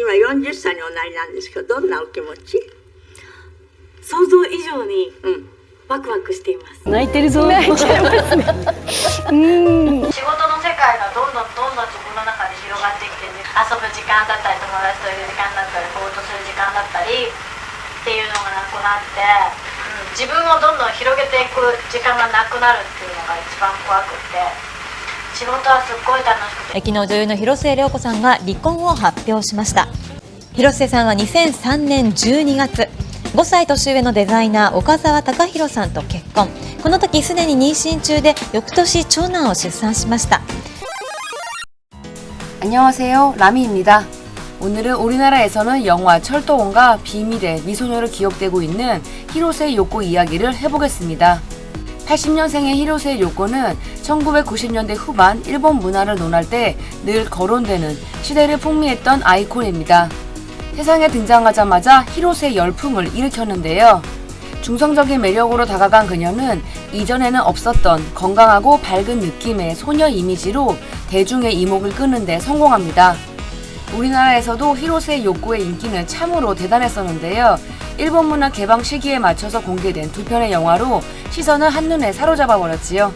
今40歳におなりなんですけど、どんなお気持ち？想像以上にワクワクしています。泣いてるぞ。泣いちゃいますね。仕事の世界がどんどん自分の中で広がってきて、遊ぶ時間だったり友達といる時間だったりぼーっとする時間だったりっていうのがなくなって、自分をどんどん広げていく時間がなくなるっていうのが一番怖くて、仕事はすっごい楽しくて。昨日女優の広末涼子さんが離婚を発表しました。広末さんは2003年12月5歳年上のデザイナー岡澤隆弘さんと結婚。この時すでに妊娠中で翌年長男を出産しました。 안녕하세요, 라미입니다. 오늘은 우리나라에서는 영화 철도원과 비밀의 미소녀로 기억되고 있는 히로세 요코 이야기를 해보겠습니다. 80년생의 히로세 요코는 1990년대 후반 일본 문화를 논할 때 늘 거론되는 시대를 풍미했던 아이콘입니다. 세상에 등장하자마자 히로세 열풍을 일으켰는데요. 중성적인 매력으로 다가간 그녀는 이전에는 없었던 건강하고 밝은 느낌의 소녀 이미지로 대중의 이목을 끄는 데 성공합니다. 우리나라에서도 히로세 요코의 인기는 참으로 대단했었는데요. 일본 문화 개방 시기에 맞춰서 공개된 두 편의 영화로 시선을 한눈에 사로잡아버렸지요.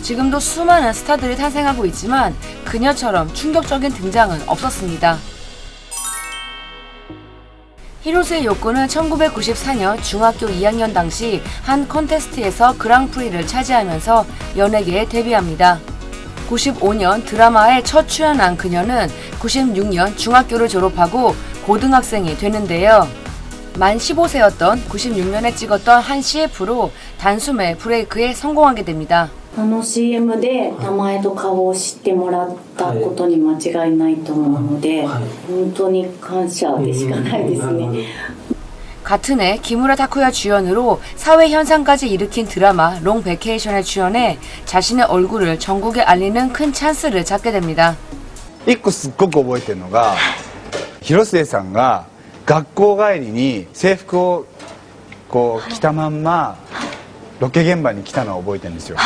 지금도 수많은 스타들이 탄생하고 있지만 그녀처럼 충격적인 등장은 없었습니다. 히로세 요코는 1994년 중학교 2학년 당시 한 콘테스트에서 그랑프리를 차지하면서 연예계에 데뷔합니다. 95년 드라마에 첫 출연한 그녀는 96년 중학교를 졸업하고 고등학생이 되는데요. 만 15세였던 96년에 찍었던 한 CF로 단숨에 브레이크에 성공하게 됩니다. CM で名前と顔を知ってもらったことに間違いないと思うので、本当に感謝でしかないですね。 같은 해 기무라 타쿠야 주연으로 사회 현상까지 일으킨 드라마 롱 베케이션에 출연해 자신의 얼굴을 전국에 알리는 큰 찬스를 잡게 됩니다. 一個すっごく覚えてるのが、広末さんが学校帰りに制服をこう着たまんまロケ現場に来たのを覚えてるんですよ。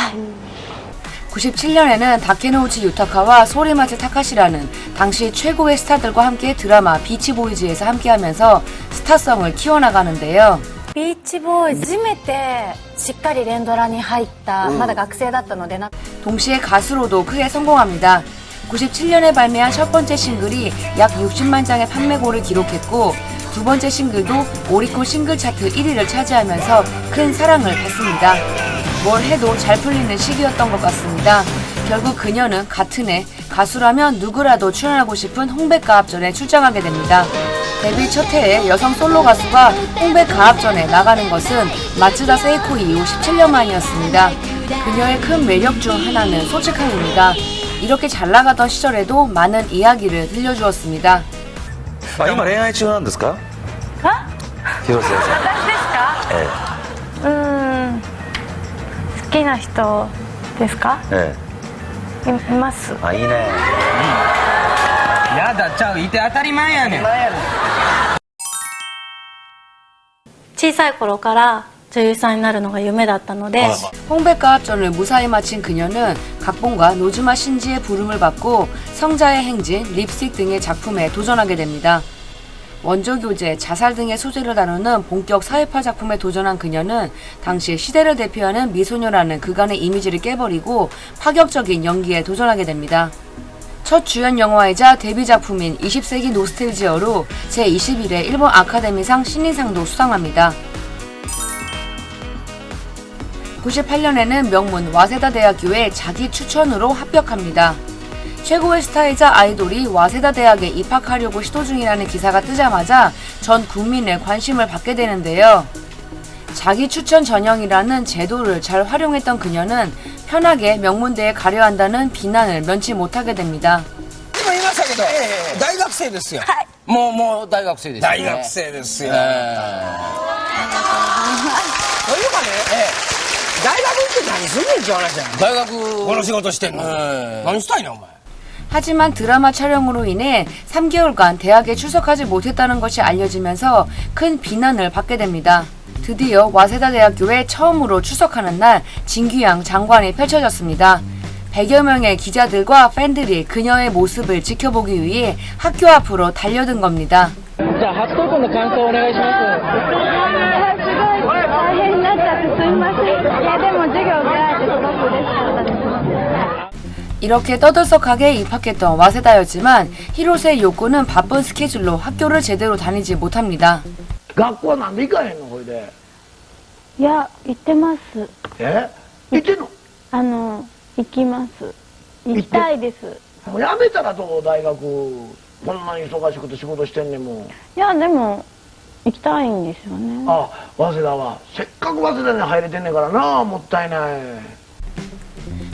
97년에는 다케노우치 유타카와 소리마츠 타카시라는 당시 최고의 스타들과 함께 드라마 비치보이즈에서 함께하면서 스타성을 키워나가는데요. ビーチボーイズ初めてしっかり連ドラに入ったまだ学生だったので 동시에 가수로도 크게 성공합니다. 97년에 발매한 첫 번째 싱글이 약 60만 장의 판매고를 기록했고 두 번째 싱글도 오리콘 싱글 차트 1위를 차지하면서 큰 사랑을 받습니다. 뭘 해도 잘 풀리는 시기였던 것 같습니다. 결국 그녀는 같은 해 가수라면 누구라도 출연하고 싶은 홍백가합전에 출장하게 됩니다. 데뷔 첫 해에 여성 솔로 가수가 홍백가합전에 나가는 것은 마츠다 세이코 이후 17년 만이었습니다. 그녀의 큰 매력 중 하나는 솔직함입니다. 이렇게 잘 나가던 시절에도 많은 이야기를 들려주었습니다. 今恋愛中なんですか？広末さん。私ですか？好きな人ですか？います。あ、いいね。やだちゃういて当たり前やねん。小さい頃から女優さんになるのが夢だったので 홍백가합전을 무사히 마친 그녀는 각본가 노즈마 신지의 부름을 받고 성자의 행진, 립스틱 등의 작품에 도전하게 됩니다. 원조교제, 자살 등의 소재를 다루는 본격 사회파 작품에 도전한 그녀는 당시 시대를 대표하는 미소녀라는 그간의 이미지를 깨버리고 파격적인 연기에 도전하게 됩니다. 첫 주연 영화이자 데뷔 작품인 20세기 노스텔지어로 제21회 일본 아카데미상 신인상도 수상합니다. 98년에는 명문 와세다 대학교에 자기 추천으로 합격합니다. 최고의 스타이자 아이돌이 와세다 대학에 입학하려고 시도 중이라는 기사가 뜨자마자 전 국민의 관심을 받게 되는데요. 자기 추천 전형이라는 제도를 잘 활용했던 그녀는 편하게 명문대에 가려 한다는 비난을 면치 못하게 됩니다. 今言いましたけど、大学生ですよ。もう大学生ですよ。大学生ですよ。というかね、大学行って何すんねんって話やん。大学この仕事してんの。何したいのお前。 하지만 드라마 촬영으로 인해 3개월간 대학에 출석하지 못했다는 것이 알려지면서 큰 비난을 받게 됩니다. 드디어 와세다 대학교에 처음으로 출석하는 날 진귀양 장관이 펼쳐졌습니다. 100여 명의 기자들과 팬들이 그녀의 모습을 지켜보기 위해 학교 앞으로 달려든 겁니다. 자,初投稿の感想をお願いします。すごい大変になっちゃってすいません。いやでも授業があってすごく嬉しかったです。 이렇게 떠들썩하게 입학했던 와세다였지만 히로세 요코는 바쁜 스케줄로 학교를 제대로 다니지 못합니다. 学校はなんで行かへんのこれで。いや行ってます。行ってんの？行きます。行きたいです。もうやめたらどう大学。こんなに忙しくて仕事してんねんもん。いやでも行きたいんですよね。あ、早稲田はせっかく早稲田に入れてんねんからな、もったいない。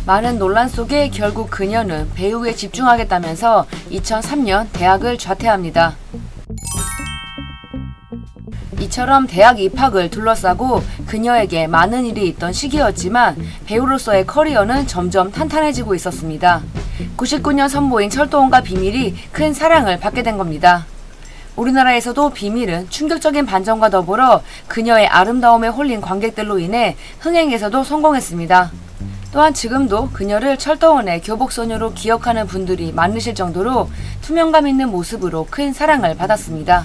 많은 논란 속에 결국 그녀는 배우에 집중하겠다면서 2003년 대학을 좌퇴합니다. 이처럼 대학 입학을 둘러싸고 그녀에게 많은 일이 있던 시기였지만 배우로서의 커리어는 점점 탄탄해지고 있었습니다. 99년 선보인 철도원과 비밀이 큰 사랑을 받게 된 겁니다. 우리나라에서도 비밀은 충격적인 반전과 더불어 그녀의 아름다움에 홀린 관객들로 인해 흥행에서도 성공했습니다. 또한 지금도 그녀를 철도원의 교복소녀로 기억하는 분들이 많으실 정도로 투명감 있는 모습으로 큰 사랑을 받았습니다.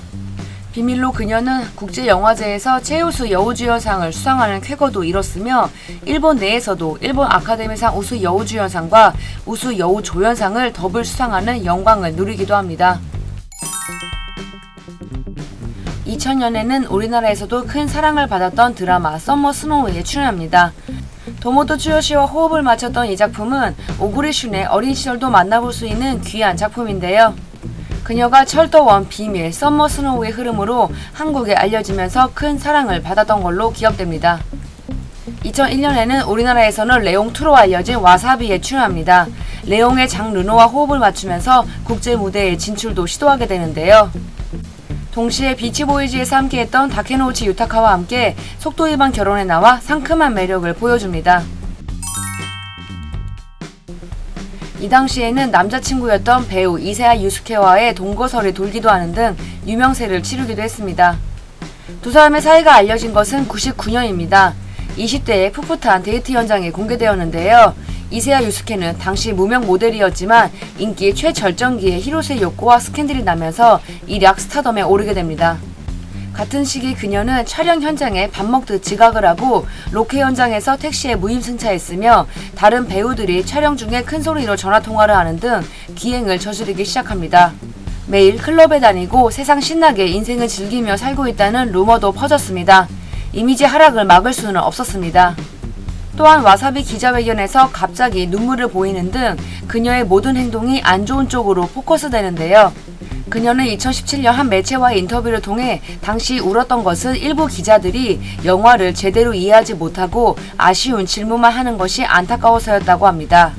비밀로 그녀는 국제영화제에서 최우수 여우주연상을 수상하는 쾌거도 이뤘으며 일본 내에서도 일본 아카데미상 우수 여우주연상과 우수 여우조연상을 더블 수상하는 영광을 누리기도 합니다. 2000년에는 우리나라에서도 큰 사랑을 받았던 드라마 썸머 스노우에 출연합니다. 도모토 츠요시와 호흡을 맞췄던 이 작품은 오구리 슌의 어린 시절도 만나볼 수 있는 귀한 작품인데요. 그녀가 철도원, 비밀, 썸머 스노우의 흐름으로 한국에 알려지면서 큰 사랑을 받았던 걸로 기억됩니다. 2001년에는 우리나라에서는 레옹2로 알려진 와사비에 출연합니다. 레옹의 장 르노와 호흡을 맞추면서 국제 무대에 진출도 시도하게 되는데요. 동시에 비치보이즈에서 함께했던 다케노우치 유타카와 함께 속도 위반 결혼에 나와 상큼한 매력을 보여줍니다. 이 당시에는 남자친구였던 배우 이세아 유스케와의 동거설이 돌기도 하는 등 유명세를 치르기도 했습니다. 두 사람의 사이가 알려진 것은 99년입니다. 20대의 풋풋한 데이트 현장이 공개되었는데요. 이세아 유스케는 당시 무명 모델이었지만 인기 최절정기에 히로세 요코와 스캔들이 나면서 일약 스타덤에 오르게 됩니다. 같은 시기 그녀는 촬영 현장에 밥 먹듯 지각을 하고 로케 현장에서 택시에 무임승차했으며 다른 배우들이 촬영 중에 큰 소리로 전화통화를 하는 등 기행을 저지르기 시작합니다. 매일 클럽에 다니고 세상 신나게 인생을 즐기며 살고 있다는 루머도 퍼졌습니다. 이미지 하락을 막을 수는 없었습니다. 또한 와사비 기자회견에서 갑자기 눈물을 보이는 등 그녀의 모든 행동이 안 좋은 쪽으로 포커스되는데요. 그녀는 2017년 한 매체와의 인터뷰를 통해 당시 울었던 것은 일부 기자들이 영화를 제대로 이해하지 못하고 아쉬운 질문만 하는 것이 안타까워서였다고 합니다.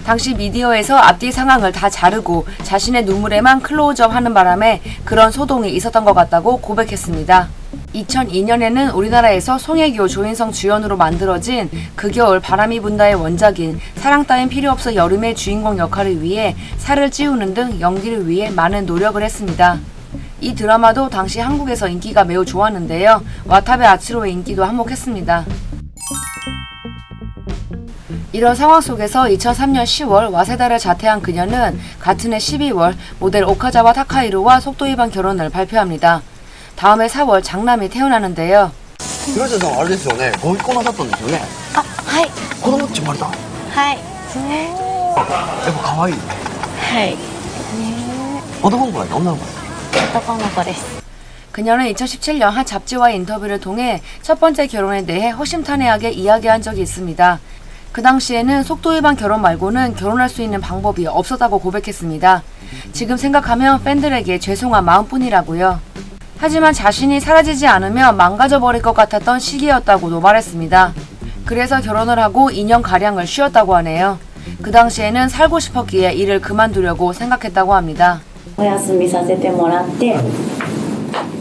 당시 미디어에서 앞뒤 상황을 다 자르고 자신의 눈물에만 클로즈업하는 바람에 그런 소동이 있었던 것 같다고 고백했습니다. 2002년에는 우리나라에서 송혜교, 조인성 주연으로 만들어진 그 겨울 바람이 분다의 원작인 사랑 따윈 필요 없어 여름의 주인공 역할을 위해 살을 찌우는 등 연기를 위해 많은 노력을 했습니다. 이 드라마도 당시 한국에서 인기가 매우 좋았는데요. 와타베 아츠로의 인기도 한몫했습니다. 이런 상황 속에서 2003년 10월 와세다를 자퇴한 그녀는 같은 해 12월 모델 오카자와 타카히로와 속도 위반 결혼을 발표합니다. 다음해 4월 장남이 태어나는데요. 広瀬さんはあれですよね、ご結婚なさったんですよね。あ、はい。子供っち生まれた。はい。やっぱ可愛い。はい。男の子だっけ、女の子だっけ。男の子です。 그녀는 2017년 한 잡지와의 인터뷰를 통해 첫 번째 결혼에 대해 허심탄회하게 이야기한 적이 있습니다. 그 당시에는 속도 위반 결혼 말고는 결혼할 수 있는 방법이 없었다고 고백했습니다. 지금 생각하면 팬들에게 죄송한 마음뿐이라고요. 하지만 자신이 사라지지 않으면 망가져버릴 것 같았던 시기였다고도 말했습니다. 그래서 결혼을 하고 2년가량을 쉬었다고 하네요. 그 당시에는 살고 싶었기에 일을 그만두려고 생각했다고 합니다. お休みさせてもらって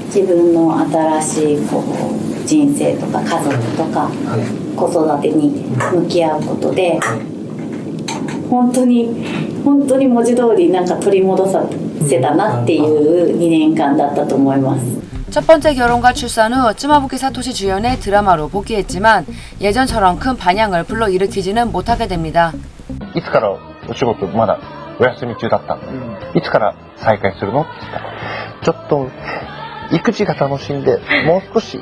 自分の新しい人生とか家族とか子育てに向き合うことで本当に文字通りなんか取り戻せたなっていう2年間だったと思います。 첫 번째 결혼과 출산 후 쯔마부키 사토시 주연의 드라마로 복귀했지만 예전처럼 큰 반향을 불러일으키지는 못하게 됩니다. いつからお仕事まだお休み中だったの、いつから再開するのって言ったら、ちょっと育児が楽しんでもう少し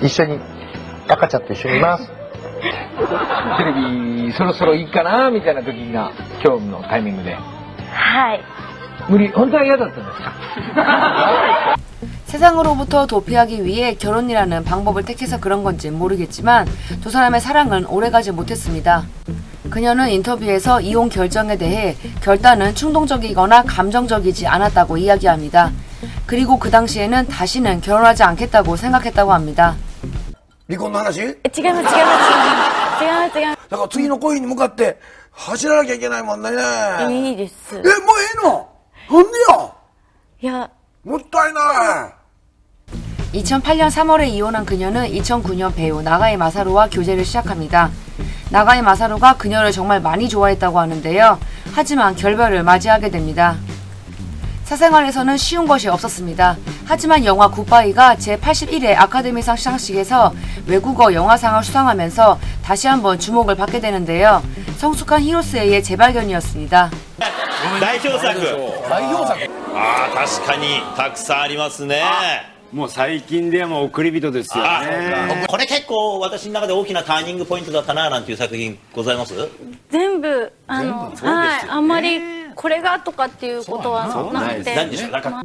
一緒に赤ちゃんと一緒にいます。テレビそろそろいいかなみたいな時が今日のタイミングで。はい。無理、本当は嫌だったんですか？ 세상으로부터 도피하기 위해 결혼이라는 방법을 택해서 그런 건지 모르겠지만 두 사람의 사랑은 오래가지 못했습니다. 그녀는 인터뷰에서 이혼 결정에 대해 결단은 충동적이거나 감정적이지 않았다고 이야기합니다. 그리고 그 당시에는 다시는 결혼하지 않겠다고 생각했다고 합니다. 離婚の話？違います違います違います違います。だから次の恋に向かって走らなきゃいけないもんね。いいです。もうええの？なんでや？いや、もったいない。 2008년 3월에 이혼한 그녀는 2009년 배우 나가이 마사루와 교제를 시작합니다. 나가이 마사루가 그녀를 정말 많이 좋아했다고 하는데요. 하지만 결별을 맞이하게 됩니다. 사생활에서는 쉬운 것이 없었습니다. 하지만 영화 굿바이가 제81회 아카데미상 시상식에서 외국어 영화상을 수상하면서 다시 한번 주목을 받게 되는데요. 성숙한 히로스에의 재발견이었습니다. 代表作。ああ、確かにたくさんありますね。もう最近でも送り人ですよね。これ結構私の中で大きなターニングポイントだったななんていう作品ございます？全部はい、あんまりこれがとかっていうことはなくて。何でしょう？なんか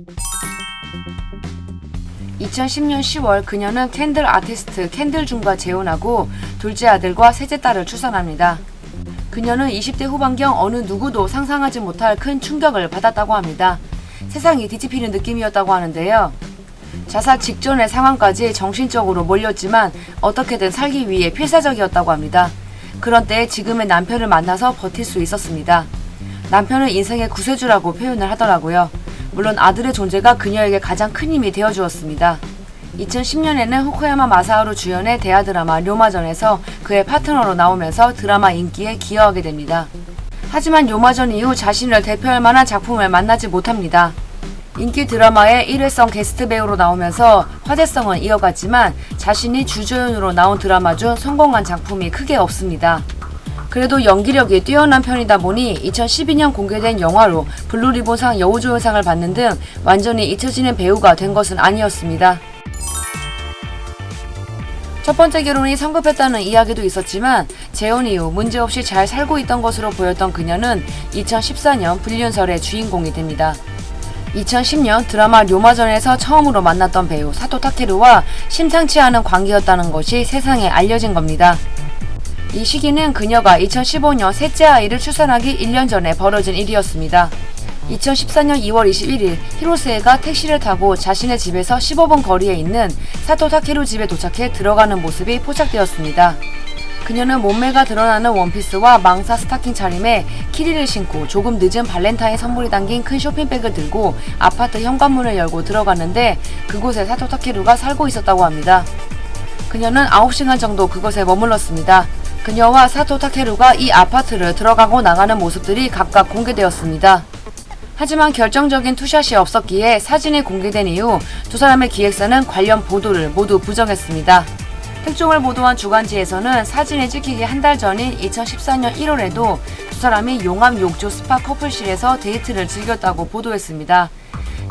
2010년 10월 그녀는 캔들 아티스트 캔들준과 재혼하고 둘째 아들과 셋째 딸을 출산합니다. 그녀는 20대 후반경 어느 누구도 상상하지 못할 큰 충격을 받았다고 합니다. 세상이 뒤집히는 느낌이었다고 하는데요. 자살 직전의 상황까지 정신적으로 몰렸지만 어떻게든 살기 위해 필사적이었다고 합니다. 그런 때에 지금의 남편을 만나서 버틸 수 있었습니다. 남편은 인생의 구세주라고 표현을 하더라고요. 물론 아들의 존재가 그녀에게 가장 큰 힘이 되어주었습니다. 2010년에는 후쿠야마 마사하루 주연의 대하 드라마 료마전에서 그의 파트너로 나오면서 드라마 인기에 기여하게 됩니다. 하지만 료마전 이후 자신을 대표할 만한 작품을 만나지 못합니다. 인기 드라마의 일회성 게스트 배우로 나오면서 화제성은 이어갔지만 자신이 주조연으로 나온 드라마 중 성공한 작품이 크게 없습니다. 그래도 연기력이 뛰어난 편이다 보니 2012년 공개된 영화로 블루리본상 여우조연상을 받는 등 완전히 잊혀지는 배우가 된 것은 아니었습니다. 첫 번째 결혼이 성급했다는 이야기도 있었지만 재혼 이후 문제없이 잘 살고 있던 것으로 보였던 그녀는 2014년 불륜설의 주인공이 됩니다. 2010년 드라마 료마전에서 처음으로 만났던 배우 사토 타케루와 심상치 않은 관계였다는 것이 세상에 알려진 겁니다. 이 시기는 그녀가 2015년 셋째 아이를 출산하기 1년 전에 벌어진 일이었습니다. 2014년 2월 21일 히로스에가 택시를 타고 자신의 집에서 15분 거리에 있는 사토 타케루 집에 도착해 들어가는 모습이 포착되었습니다. 그녀는 몸매가 드러나는 원피스와 망사 스타킹 차림에 키리를 신고 조금 늦은 발렌타인 선물이 담긴 큰 쇼핑백을 들고 아파트 현관문을 열고 들어갔는데 그곳에 사토 타케루가 살고 있었다고 합니다. 그녀는 9시간 정도 그곳에 머물렀습니다. 그녀와 사토 타케루가 이 아파트를 들어가고 나가는 모습들이 각각 공개되었습니다. 하지만 결정적인 투샷이 없었기에 사진이 공개된 이후 두 사람의 기획사는 관련 보도를 모두 부정했습니다. 특종을 보도한 주간지에서는 사진이 찍히기 한 달 전인 2014년 1월에도 두 사람이 용암 욕조 스파 커플실에서 데이트를 즐겼다고 보도했습니다.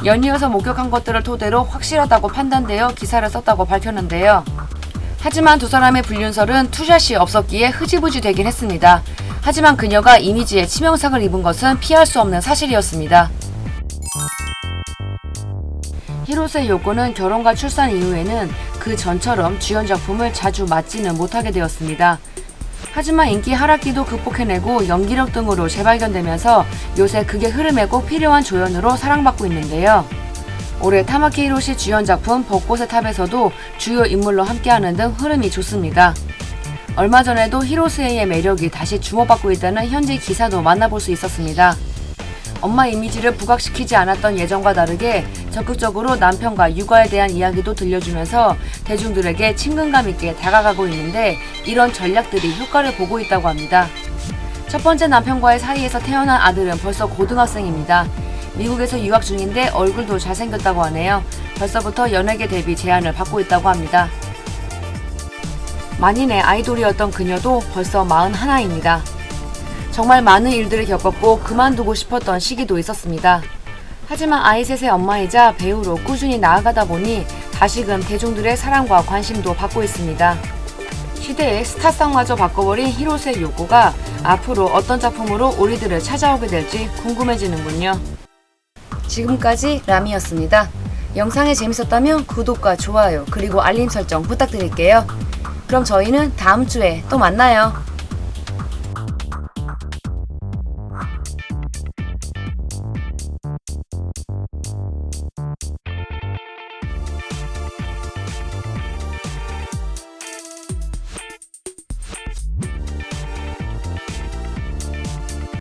연이어서 목격한 것들을 토대로 확실하다고 판단되어 기사를 썼다고 밝혔는데요. 하지만 두 사람의 불륜설은 투샷이 없었기에 흐지부지 되긴 했습니다. 하지만 그녀가 이미지에 치명상을 입은 것은 피할 수 없는 사실이었습니다. 히로세 요코는 결혼과 출산 이후에는 그 전처럼 주연 작품을 자주 맡지는 못하게 되었습니다. 하지만 인기 하락기도 극복해내고 연기력 등으로 재발견되면서 요새 극의 흐름에 꼭 필요한 조연으로 사랑받고 있는데요. 올해 타마키 히로시 주연 작품 벚꽃의 탑에서도 주요 인물로 함께하는 등 흐름이 좋습니다. 얼마 전에도 히로스에의 매력이 다시 주목받고 있다는 현지 기사도 만나볼 수 있었습니다. 엄마 이미지를 부각시키지 않았던 예전과 다르게 적극적으로 남편과 육아에 대한 이야기도 들려주면서 대중들에게 친근감 있게 다가가고 있는데 이런 전략들이 효과를 보고 있다고 합니다. 첫 번째 남편과의 사이에서 태어난 아들은 벌써 고등학생입니다. 미국에서 유학 중인데 얼굴도 잘생겼다고 하네요. 벌써부터 연예계 데뷔 제안을 받고 있다고 합니다. 만인의 아이돌이었던 그녀도 벌써 41입니다. 정말 많은 일들을 겪었고 그만두고 싶었던 시기도 있었습니다. 하지만 아이 셋의 엄마이자 배우로 꾸준히 나아가다 보니 다시금 대중들의 사랑과 관심도 받고 있습니다. 시대의 스타성마저 바꿔버린 히로세 요코가 앞으로 어떤 작품으로 우리들을 찾아오게 될지 궁금해지는군요. 지금까지 라미였습니다. 영상이 재밌었다면 구독과 좋아요 그리고 알림 설정 부탁드릴게요. 그럼 저희는 다음 주에 또 만나요.